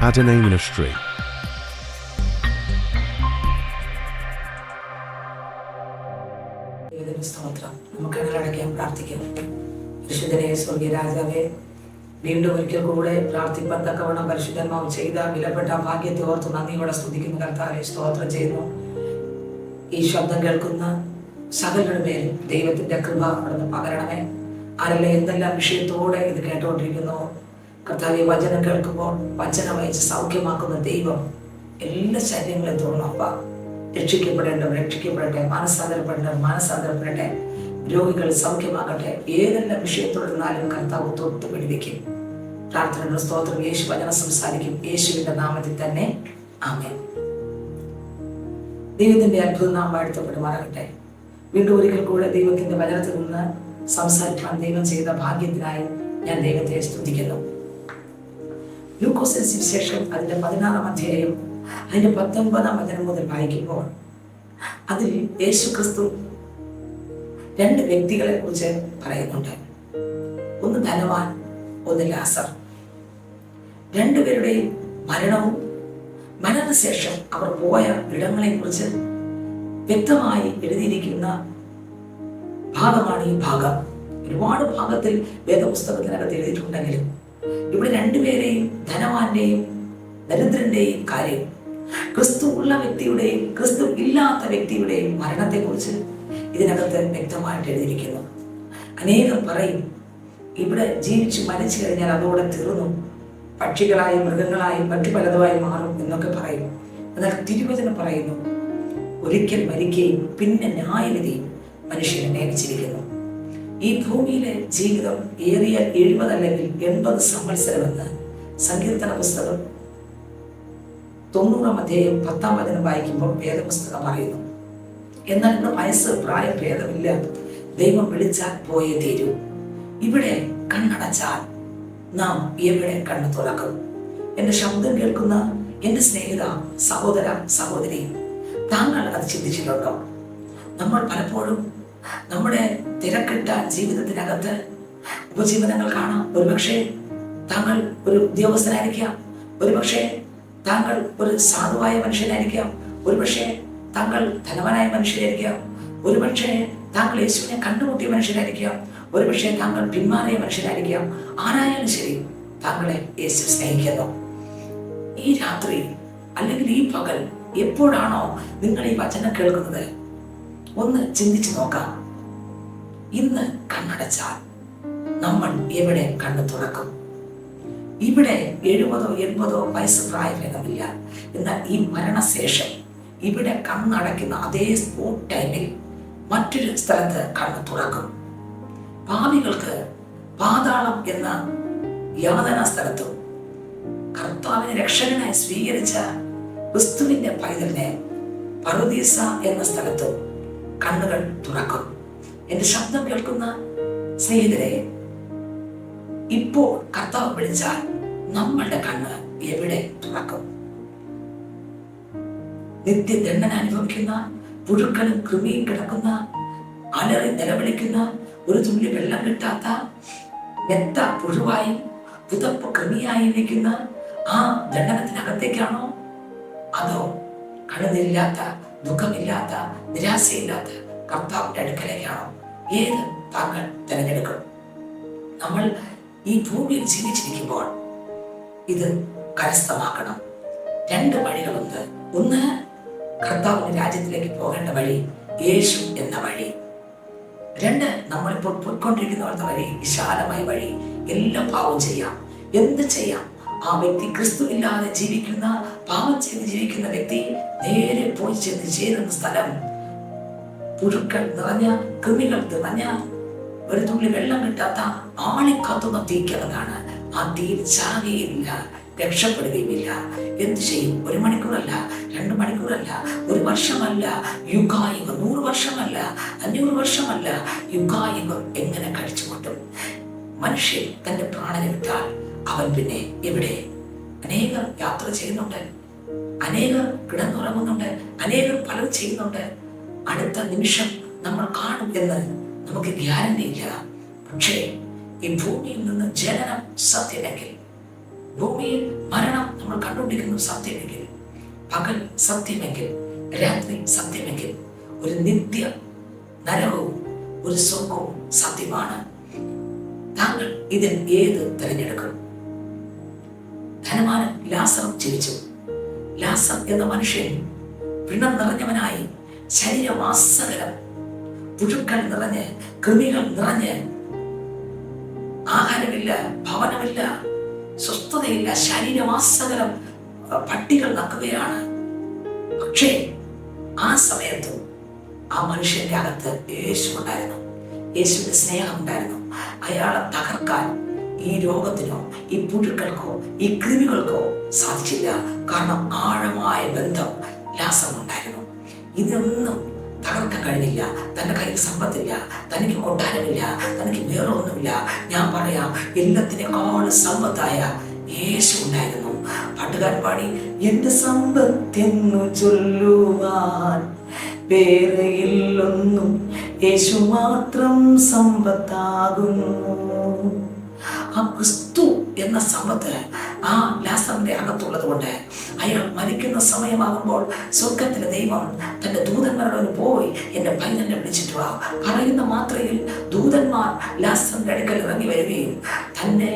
Adonai Ministry. സ്തോത്രം. നമുക്ക് കണ്ണടയ്ക്കാൻ പ്രാർത്ഥിക്കാം. പരിശുദ്ധനെ സ്വർഗീയ രാജാവേ, വീണ്ടും ഒരിക്കൽ കൂടെ പ്രാർത്ഥിപ്പാൻ തക്കവണ്ണം പരിശുദ്ധന്മാവ് ചെയ്ത വിലപ്പെട്ട ഭാഗ്യത്തെ ഓർത്ത് നന്ദിയോടെ സ്തുതിക്കുന്ന കർത്താവെ സ്തോത്രം ചെയ്യുന്നു. ഈ ശബ്ദം കേൾക്കുന്ന സകലരുടെ മേലും ദൈവത്തിന്റെ കൃപ അവിടുന്ന് പകരണമേ. ആരെല്ലാം എന്തെല്ലാം വിഷയത്തോടെ ഇത് കേട്ടുകൊണ്ടിരിക്കുന്നു കർത്താവെ, വചനം കേൾക്കുമ്പോൾ വചനം വഹിച്ച് സൗഖ്യമാക്കുന്ന ദൈവം എല്ലാ ശരീരങ്ങളെ തോന്നപ്പ രക്ഷിക്കപ്പെടേണ്ടവർ രക്ഷിക്കപ്പെടട്ടെ, മാനസാന്തരപ്പെടട്ടെ, രോഗികൾ സൗഖ്യമാകട്ടെ. ഏതെല്ലാം വിഷയത്തോടെന്നാലും കർത്താവ് തൊട്ട് പിടിവെക്കും. പ്രാർത്ഥനയുടെ സ്തോത്രം. യേശു വചനം സംസാരിക്കും. യേശുവിന്റെ നാമത്തിൽ തന്നെ ആമേൻ. ദൈവത്തിന്റെ അത്ഭുത നാമം വാഴ്ത്തപ്പെടുമാറാകട്ടെ. വീണ്ടും ഒരിക്കൽ കൂടെ ദൈവത്തിന്റെ വചനത്തിൽ നിന്ന് സംസാരിക്കാൻ ദൈവം ചെയ്ത ഭാഗ്യത്തിനായി ഞാൻ ദൈവത്തെ സ്തുതിക്കുന്നു. ലൂക്കോസിന്റെ സുവിശേഷം അതിന്റെ 16-ാം അധ്യായം അതിന്റെ 19-ാം വചനം മുതൽ വായിക്കുമ്പോൾ അതിൽ യേശു ക്രിസ്തു 2 വ്യക്തികളെ കുറിച്ച് പറയുന്നുണ്ട്. ഒന്ന് ധനവാൻ, ഒന്ന് ലാസർ. 2 പേരുടെയും മരണവും മരണശേഷം അവർ പോയ ഇടങ്ങളെ കുറിച്ച് വ്യക്തമായി എഴുതിയിരിക്കുന്ന ഭാഗമാണ് ഈ ഭാഗം. ഒരുപാട് ഭാഗത്തിൽ വേദപുസ്തകത്തിനകത്ത് എഴുതിയിട്ടുണ്ടെങ്കിലും ഇവിടെ 2 പേരെയും, ധനവാന്റെയും ദരിദ്രന്റെയും കാര്യം, ക്രിസ്തു ഉള്ള വ്യക്തിയുടെയും ക്രിസ്തു ഇല്ലാത്ത വ്യക്തിയുടെയും മരണത്തെക്കുറിച്ച് ഇതിനകത്ത് വ്യക്തമായിട്ട് എഴുതിയിരിക്കുന്നു. അനേകം പറയും ഇവിടെ ജീവിച്ച് മരിച്ചു കഴിഞ്ഞാൽ അതോടെ തീർന്നു, പക്ഷികളായും മൃഗങ്ങളായും മറ്റു പലതുമായി മാറും എന്നൊക്കെ പറയും. എന്നാൽ തിരുവചനം പറയുന്നു ഒരിക്കൽ മരിക്കുകയും പിന്നെ ന്യായവിധിയും മനുഷ്യനെ നിയമിച്ചിരിക്കുന്നു. ഈ ഭൂമിയിലെ ജീവിതം ഏറിയ 70 അല്ലെങ്കിൽ 80 സംവത്സരമെന്ന് സങ്കീർത്തന പുസ്തകം 90-ാം അധ്യായം 10-ാം വചനം വായിക്കുമ്പോൾ വേദപുസ്തകം പറയുന്നു. എന്നാൽ ഇന്ന് വയസ്സ് പ്രായ ഭേദമില്ല, ദൈവം വിളിച്ചാൽ പോയേ തീരൂ. ഇവിടെ കണ്ണടച്ചാൽ നാം എവിടെ കണ്ണു തുറക്കും? എന്റെ ശബ്ദം കേൾക്കുന്ന എന്റെ സ്നേഹിത, സഹോദര, സഹോദരി, താങ്കൾ അത് ചിന്തിച്ചിട്ടുണ്ടോ? നമ്മൾ പലപ്പോഴും നമ്മുടെ തിരക്കിട്ട ജീവിതത്തിനകത്ത് ഉപജീവനങ്ങൾ കാണാം. ഒരുപക്ഷെ താങ്കൾ ഒരു ഉദ്യോഗസ്ഥനായിരിക്കാം, ഒരുപക്ഷെ താങ്കൾ ഒരു സാധുവായ മനുഷ്യനായിരിക്കാം, ഒരുപക്ഷെ താങ്കൾ ധനവാനായ മനുഷ്യനായിരിക്കാം, ഒരുപക്ഷെ താങ്കൾ യേശുവിനെ കണ്ടുമുട്ടിയ മനുഷ്യനായിരിക്കാം, ഒരുപക്ഷെ താങ്കൾ പിന്മാറിയ മനുഷ്യനായിരിക്കാം. ആരായാലും ശരി, താങ്കളെ യേശു സ്നേഹിക്കുന്നു. ഈ രാത്രി അല്ലെങ്കിൽ ഈ പകൽ എപ്പോഴാണോ നിങ്ങൾ ഈ വചനം കേൾക്കുന്നത്, ഒന്ന് ചിന്തിച്ചു നോക്കാം. ഇന്ന് കണ്ണടച്ചാൽ നമ്മൾ എവിടെ കണ്ണു തുറക്കും? ഇവിടെ 70 80 വയസ്സ് പ്രായഭേദമില്ല. എന്നാൽ ഈ മരണശേഷം ഇവിടെ കണ്ണടയ്ക്കുന്ന അതേ സ്പോട്ട് ടൈമിൽ മറ്റൊരു സ്ഥലത്ത് കണ്ണു തുറക്കും. പാപികൾക്ക് പാതാളം എന്ന യാതനാ സ്ഥലത്തും കർത്താവിനെ രക്ഷകനായി സ്വീകരിച്ച ക്രിസ്തുവിന്റെ പൈതലിനെ പറുദീസ എന്ന സ്ഥലത്തും കണ്ണുകൾ തുറക്കും. എന്റെ ശബ്ദം കേൾക്കുന്ന സ്നേഹിതരെ, ഇപ്പോൾ കർത്താവ് വിളിച്ചാൽ നമ്മളുടെ കണ്ണ് എവിടെ തുറക്കും? നിത്യദണ്ഡന അനുഭവിക്കുന്ന, പുഴുക്കളും കൃമിയും കിടക്കുന്ന, അലറി നിലവിളിക്കുന്ന, ഒരു തുള്ളി വെള്ളം കിട്ടാത്ത, മെത്ത പുഴുവായും പുതപ്പ് കൃമിയായി നിൽക്കുന്ന ആ ദണ്ഡനത്തിനകത്തേക്കാണോ? അതോ കണ്ണുനില്ലാത്ത, ദുഃഖമില്ലാത്ത, നിരാശയില്ലാത്ത കർത്താവിന്റെ അടുക്കലേക്കാണോ? ഏത് താങ്കൾ തിരഞ്ഞെടുക്കും? നമ്മൾ ഈ ഭൂമിയിൽ ജീവിച്ചിരിക്കുമ്പോൾ ഇത് കരസ്ഥമാക്കണം. 2 വഴികളുണ്ട്. ഒന്ന്, കർത്താവിന്റെ രാജ്യത്തിലേക്ക് പോകേണ്ട വഴി, യേശു എന്ന വഴി. 2, നമ്മളിപ്പോൾ പോയിക്കൊണ്ടിരിക്കുന്ന വഴി, വിശാലമായ വഴി. എല്ലാം പാവം ചെയ്യാം, എന്ത് ചെയ്യാം. ആ വ്യക്തി ക്രിസ്തു ഇല്ലാതെ ജീവിക്കുന്ന, പാപം ചെയ്ത് ജീവിക്കുന്ന വ്യക്തി നേരെ പോയി ചേരുന്ന സ്ഥലം പുഴുക്കൾ നിറഞ്ഞ, കൃമികൾ നിറഞ്ഞ, ഒരു തുള്ളി വെള്ളം കിട്ടാത്ത, ആളിക്കത്തുന്ന തീക്കകത്താണ്. ആ തീയിൽ ചാകുകയില്ല, രക്ഷപ്പെടുകയുമില്ല. എന്ത് ചെയ്യും? 1 മണിക്കൂറല്ല, 2 മണിക്കൂറല്ല, 1 വർഷമല്ല, യുഗായുഗം, 100 വർഷമല്ല, 500 വർഷമല്ല, യുഗായുഗം എങ്ങനെ കഴിച്ചുകൊണ്ടും മനുഷ്യൻ തന്റെ പ്രാണനെ വിട്ടാൽ അവൻ പിന്നെ എവിടെ? അനേകർ യാത്ര ചെയ്യുന്നുണ്ട്, അനേകർ കിടന്നുറങ്ങുന്നുണ്ട്, അനേകർ പലരും ചെയ്യുന്നുണ്ട്. അടുത്ത നിമിഷം നമ്മൾ കാണും എന്ന് നമുക്ക് ഗ്യാരണ്ടി ഇല്ല. പക്ഷേ ഈ ഭൂമിയിൽ നിന്ന് ജനനം സത്യമെങ്കിൽ ഭൂമിയിൽ മരണം നമ്മൾ കണ്ടുകൊണ്ടിരിക്കുന്നത് സത്യമെങ്കിൽ, പകൽ സത്യമെങ്കിൽ, രാത്രി സത്യമെങ്കിൽ, ഒരു നിത്യ നരകവും ഒരു സ്വർഗവും സത്യമാണ്. താങ്കൾ ഇതിൽ ഏത് തിരഞ്ഞെടുക്കും? ധനവാനും ലാസറും ജീവിച്ചു. ലാസർ എന്ന മനുഷ്യൻ പിണം നിറഞ്ഞവനായി, ശരീരമാസകലം പുഴുക്കൾ നിറഞ്ഞ്, കൃമികൾ നിറഞ്ഞ്, ആഹാരമില്ല, ഭവനമില്ല, സ്വസ്ഥതയില്ല, ശരീരമാസകലം പട്ടികൾ നക്കുകയാണ്. പക്ഷേ ആ സമയത്തും ആ മനുഷ്യന്റെ അകത്ത് യേശു ഉണ്ടായിരുന്നു. യേശുവിന്റെ സ്നേഹം ഉണ്ടായിരുന്നു. അയാളെ തകർക്കാൻ ഈ രോഗത്തിനോ ഈ പുഴുക്കൾക്കോ ഈ കൃമികൾക്കോ സാധിച്ചില്ല. കാരണം ആഴമായ ബന്ധം ലാസറിനുണ്ടായിരുന്നു. ഇതൊന്നും തകർക്കാൻ കഴിഞ്ഞില്ല. തൻ്റെ കയ്യിൽ സമ്പത്തില്ല, തനിക്ക് കൊട്ടാരമില്ല, തനിക്ക് വേറെ ഒന്നുമില്ല. ഞാൻ പറയാം, എല്ലാത്തിനേക്കാളും സമ്പത്തായ യേശു ഉണ്ടായിരുന്നു. പാട്ടുകാരൻ പാടി, എന്റെ സമ്പത്തെന്നു ചൊല്ലുവാൻ വേറെയില്ലൊന്നും, യേശു മാത്രം സമ്പത്താകുന്നു. ആ ക്രിസ്തു എന്ന സമ്പത്ത് ആ ലാസറിന്റെ അകത്തുള്ളത് കൊണ്ട് അയാൾ മരിക്കുന്ന സമയമാകുമ്പോൾ സ്വർഗത്തിലെ ദൈവം തന്റെ ദൂതന്മാരോട് പോയി എന്റെ പൈതലിനെ വിളിച്ചിട്ട് വാ പറയുന്ന മാത്രയിൽ ദൂതന്മാർ ലാസറിന്റെ അടുക്കൽ ഇറങ്ങി വരികയും തന്നെ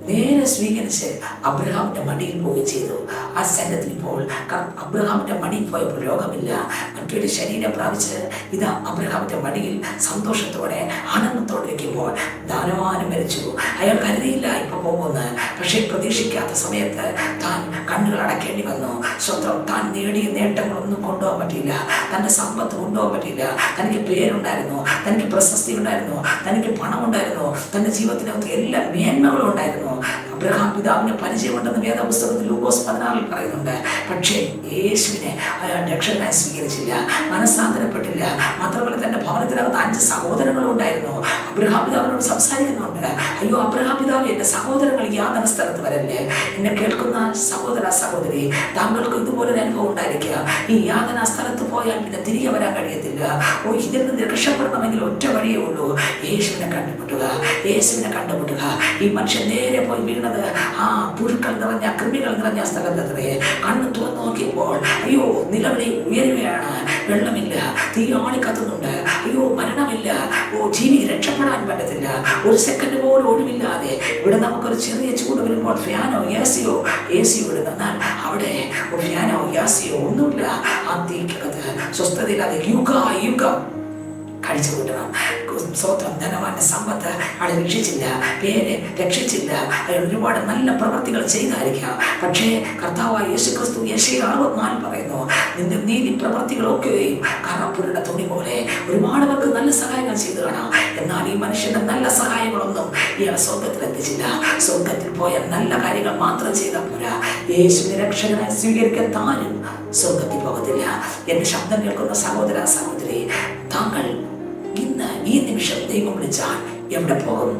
നേരെ സ്വീകരിച്ച് അബ്രഹാമിന്റെ മടിയിൽ പോവുകയും ചെയ്തു. ആ ശരീരത്തിൽ ഇപ്പോൾ അബ്രഹാമിന്റെ മടിയിൽ പോയപ്പോൾ രോഗമില്ല, മറ്റൊരു ശരീരം പ്രാപിച്ച് ഇതാ അബ്രഹാമിന്റെ മടിയിൽ സന്തോഷത്തോടെ ആനന്ദത്തോടെ ഇരിക്കുമ്പോൾ ധനവാനും മരിച്ചു. അയാൾ കരുതിയില്ല ഇപ്പൊ പോകുമെന്ന്. പക്ഷേ പ്രതീക്ഷിക്കാത്ത സമയത്ത് താൻ കണ്ണുകൾ അടയ്ക്കേണ്ടി വന്നു. സ്വന്തം താൻ നേടിയ നേട്ടങ്ങളൊന്നും കൊണ്ടുപോകാൻ പറ്റില്ല, തൻ്റെ സമ്പത്ത് കൊണ്ടുപോകാൻ പറ്റില്ല. തനിക്ക് പേരുണ്ടായിരുന്നു, തനിക്ക് പ്രശസ്തി ഉണ്ടായിരുന്നു, തനിക്ക് പണം ഉണ്ടായിരുന്നു, തൻ്റെ ജീവിതത്തിനകത്ത് എല്ലാ മേന്മകളും ഉണ്ടായിരുന്നു. അബ്രഹാം പിതാവിനെ പരിചയമുണ്ടെന്ന് വേദപുസ്തകത്തിൽ ലൂക്കോസ് 14 പറയുന്നുണ്ട്. പക്ഷേ യേശുവിനെ അയാൾ രക്ഷകനായി സ്വീകരിച്ചില്ല, മനസ്സാന്തരപ്പെട്ടില്ല. മാത്രമല്ല തന്റെ ഭവനത്തിനകത്ത് 5 സഹോദരങ്ങളും ഉണ്ടായിരുന്നു. അബ്രഹാം പിതാവിനോട് സംസാരിക്കുന്നുണ്ട്, അയ്യോ അബ്രഹാം പിതാവ്, എന്റെ സഹോദരങ്ങൾ യാതന സ്ഥലത്ത് വരല്ലേ. എന്നെ കേൾക്കുന്ന സഹോദര സഹോദരി, താങ്കൾക്ക് ഇതുപോലൊരു അനുഭവം ഉണ്ടായിരിക്കുക. ഈ യാതന സ്ഥലത്ത് പോയാൽ പിന്നെ തിരികെ വരാൻ കഴിയത്തില്ല. ഇതിൽ നിന്ന് രക്ഷപ്പെടണമെങ്കിൽ ഒറ്റ വഴിയേ ഉള്ളൂ, യേശുവിനെ കണ്ടുമുട്ടുക, യേശുവിനെ കണ്ടുമുട്ടുക. ഈ മനുഷ്യൻ നേരെ പോയി വീണത് ആ പുഴുക്കൾ നിറഞ്ഞ കൃമികൾ നിറഞ്ഞ സ്ഥലത്തത്രേ. കണ്ണ് തുറന്നു നോക്കിയപ്പോൾ അയ്യോ നിലവിളി ഉയരുകയാണ്, വെള്ളമില്ല, തീയാളി കത്തുന്നുണ്ട്, അയ്യോ മരണമില്ല, ജീവി രക്ഷപ്പെടാൻ പറ്റത്തില്ല, ഒരു സെക്കൻഡ് പോലും ഒഴിവില്ലാതെ. ഇവിടെ നമുക്കൊരു ചെറിയ ചൂട് വരുമ്പോൾ ഫാനോ യാസിയോ ഇടുന്നു, എന്നാൽ അവിടെ ഫാനോ യാസിയോ ഒന്നുമില്ല. ആ തീക്കകത്ത് സ്വസ്ഥതയില്ലാതെ യുഗം കഴിച്ചു കൂട്ടണം. സ്വന്തം ധനവാന്റെ സമ്പത്ത് അയാളെ രക്ഷിച്ചില്ല, പേര് രക്ഷിച്ചില്ല. അയാൾ ഒരുപാട് നല്ല പ്രവൃത്തികൾ ചെയ്തായിരിക്കാം. പക്ഷേ കർത്താവായ യേശുക്രിസ്തു യെശയ്യാ 64 പറയുന്നു, നിന്റെ നീതി പ്രവൃത്തികളൊക്കെയും കറപ്പുരുടെ തുണി പോലെ. ഒരുപാട് പേർക്ക് നല്ല സഹായങ്ങൾ ചെയ്തു കാണാം, എന്നാൽ ഈ മനുഷ്യന്റെ നല്ല സഹായങ്ങളൊന്നും ഇയാൾ സ്വർഗത്തിൽ എത്തിച്ചില്ല. സ്വർഗത്തിൽ പോയ നല്ല കാര്യങ്ങൾ മാത്രം ചെയ്താൽ പോരാ, യേശുവിനെ രക്ഷകനായി സ്വീകരിക്കാൻ താനും സ്വർഗത്തിൽ പോകത്തില്ല. എന്റെ ശബ്ദം കേൾക്കുന്ന സഹോദര സഹോദരി, താങ്കൾ ഇന്ന് ഈ നിമിഷം ദൈവം വിളിച്ചാൽ എവിടെ പോകും?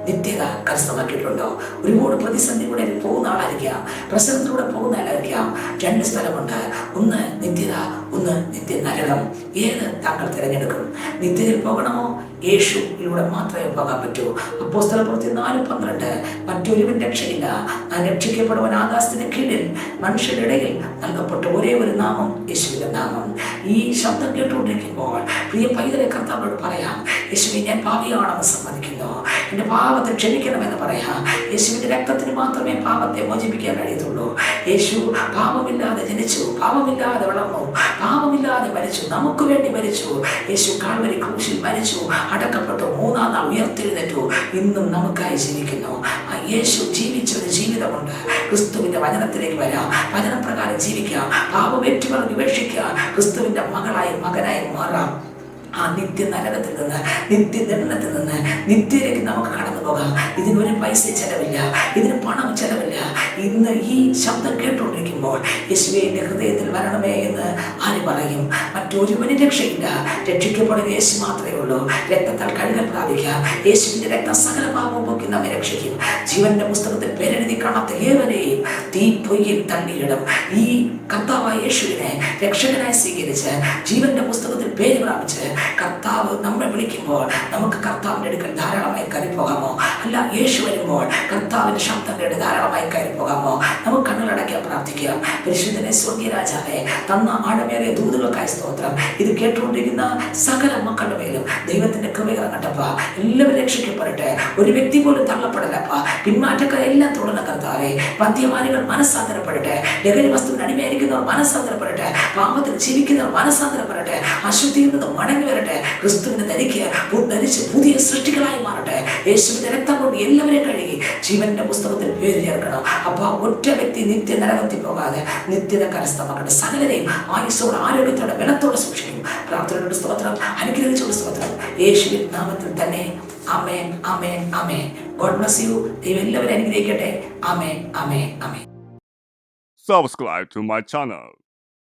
നിത്യത കരസ്ഥമാക്കിയിട്ടുണ്ടോ? ഒരുപാട് പ്രതിസന്ധിയിലൂടെ പോകുന്ന ആളായിരിക്കാം, പ്രശ്നത്തിലൂടെ പോകുന്ന ആളായിരിക്കാം. 2 സ്ഥലമുണ്ട്, ഒന്ന് നിത്യത, ഒന്ന് നിത്യ നരകം. ഏത് താങ്കൾ തിരഞ്ഞെടുക്കും? നിത്യതയിൽ പോകണമോ? യേശുവിലൂടെ മാത്രമേ പോകാൻ പറ്റൂ. അപ്പോസ്തലപ്രവൃത്തി 4:12 മറ്റൊരുവൻ രക്ഷയില്ല, ഞാൻ രക്ഷിക്കപ്പെടുവാൻ ആകാശത്തിന് കീഴിൽ മനുഷ്യരുടെ ഇടയിൽ നൽകപ്പെട്ട ഒരേ ഒരു നാമം യേശുവിന്റെ നാമം. ഈ ശബ്ദം കേട്ടുകൊണ്ടിരിക്കുമ്പോൾ പ്രിയ പൈതലെ കർത്താവോട് പറയാം, യേശുവേ ഞാൻ പാപിയാണെന്ന് സമ്മതിക്കുന്നു, എന്റെ പാപത്തെ ക്ഷമിക്കണമെന്ന് പറയാം. യേശുവിന്റെ രക്തത്തിന് മാത്രമേ പാപത്തെ മോചിപ്പിക്കാൻ കഴിയത്തുള്ളൂ. യേശു പാപമില്ലാതെ ജനിച്ചു, പാപമില്ലാതെ വളർന്നു, പാപമില്ലാതെ മരിച്ചു, നമുക്ക് വേണ്ടി മരിച്ചു. യേശു കാൽവരി ക്രൂശിൽ മരിച്ചു, അടക്കപ്പെട്ടു, 3-ാം നാൾ ഉയർത്തെഴുന്നേറ്റു, ഇന്നും നമുക്കായി ജീവിക്കുന്നു. ആ യേശു ജീവിച്ചൊരു ജീവിതമുണ്ട്. ക്രിസ്തുവിന്റെ വചനത്തിലേക്ക് വരാം, വചനപ്രകാരം ജീവിക്കാം, പാപം ഏറ്റുപറഞ്ഞ് ഉപേക്ഷിക്കാം, ക്രിസ്തുവിന്റെ മകളായി മകനായി മാറാം. ആ നിത്യ നരകത്തിൽ നിന്ന്, നിത്യദണ്ഡനത്തിൽ നിന്ന് നിത്യയിലേക്ക് നമുക്ക് കടന്നു പോകാം. ഇതിനൊരു പൈസ ചെലവില്ല, ഇതിന് പണം ചെലവില്ല. ഇന്ന് ഈ ശബ്ദം കേട്ടുകൊണ്ടിരിക്കുമ്പോൾ യേശുവേ എൻ്റെ ഹൃദയത്തിൽ വരണമേ എന്ന് ആര് പറയും? മറ്റൊരുവന് രക്ഷയില്ല, രക്ഷിക്കപ്പെടുന്ന യേശു മാത്രമേ ഉള്ളൂ. രക്തത്താൽ കഴുകൽ പ്രാപിക്കാം. യേശുവിന്റെ രക്തം സകല പാപവും പോക്കി നമ്മെ രക്ഷിക്കും. ജീവന്റെ പുസ്തകത്തിൽ പേരെഴുതി കാണാത്ത ഏവരെയും തീ പൊയ്യിൽ തള്ളിയിടും. ഈ കർത്താവായ യേശുവിനെ രക്ഷകനായി സ്വീകരിച്ച് ജീവന്റെ പുസ്തകത്തിൽ പേര് പ്രാപിച്ച് കർത്താവ് നമ്മെ വിളിക്കുമ്പോൾ നമുക്ക് കർത്താവിന്റെ അടുക്കൽ ധാരാളമായി കയറി പോകാമോ? അല്ല, യേശു വരുമ്പോൾ കർത്താവിന്റെ ശബ്ദം കേട്ട് ധാരാളമായി കയറി പോകാമോ? നമുക്ക് കണ്ണുകളടയ്ക്കാൻ പ്രാർത്ഥിക്കാം. പരിശുദ്ധനെ സ്വർഗീയ രാജാവേ, തന്ന ആഴമേറിയ ദൂതുകൾക്കായി സ്തോത്രം. ഇത് കേട്ടുകൊണ്ടിരിക്കുന്ന സകല മക്കളുടെ മേലും ദൈവത്തിന്റെ കൃപ ഇറങ്ങട്ടപ്പ. എല്ലാവരും രക്ഷിക്കപ്പെടട്ടെ. ഒരു വ്യക്തി പോലും തള്ളപ്പെടലപ്പ. പിന്മാറ്റക്കാരെല്ലാം തുടർന്ന കർത്താവേ, മദ്യപാനികൾ മനസ്സാന്തരപ്പെടട്ടെ. ലഹരി വസ്തുവിന് അടിമയായിരിക്കുന്നവർ മനസ്സാന്തരപ്പെടട്ടെ. പാപത്തിൽ ജീവിക്കുന്നവർ മനസ്സാന്തരപ്പെടട്ടെ. അശുദ്ധിയിൽ നിന്ന് മടങ്ങി വരട്ടെ. ക്രിസ്തുവിനെ ധരിച്ച് പുതിയ സൃഷ്ടികളായി മാറട്ടെ. യേശുവിന്റെ രക്തം കൊണ്ട് എല്ലാവരെയും കഴുകി ജീവന്റെ പുസ്തകത്തിൽ പേര് ചേർക്കണം. അപ്പൊ ഒറ്റ വ്യക്തി നിത്യ നരകത്തിൽ പോകാതെ നിത്യത കരസ്ഥമാക്കട്ടെ. സകലരെയും ആയുസ്സോടെ ആരോഗ്യത്തോടെ ബലത്തോടെ സൂക്ഷിക്കും. പ്രാർത്ഥനയുടെ സ്തോത്രം, അനുഗ്രഹിച്ചുള്ള സ്തോത്രം, യേശുവിൻ നാമത്തിൽ തന്നെ. ആമേൻ, ആമേൻ, ആമേൻ. God bless you. ദൈവം എല്ലാവരും അനുഗ്രഹിക്കട്ടെ. ആമേൻ, ആമേൻ, ആമേൻ. Subscribe to my channel.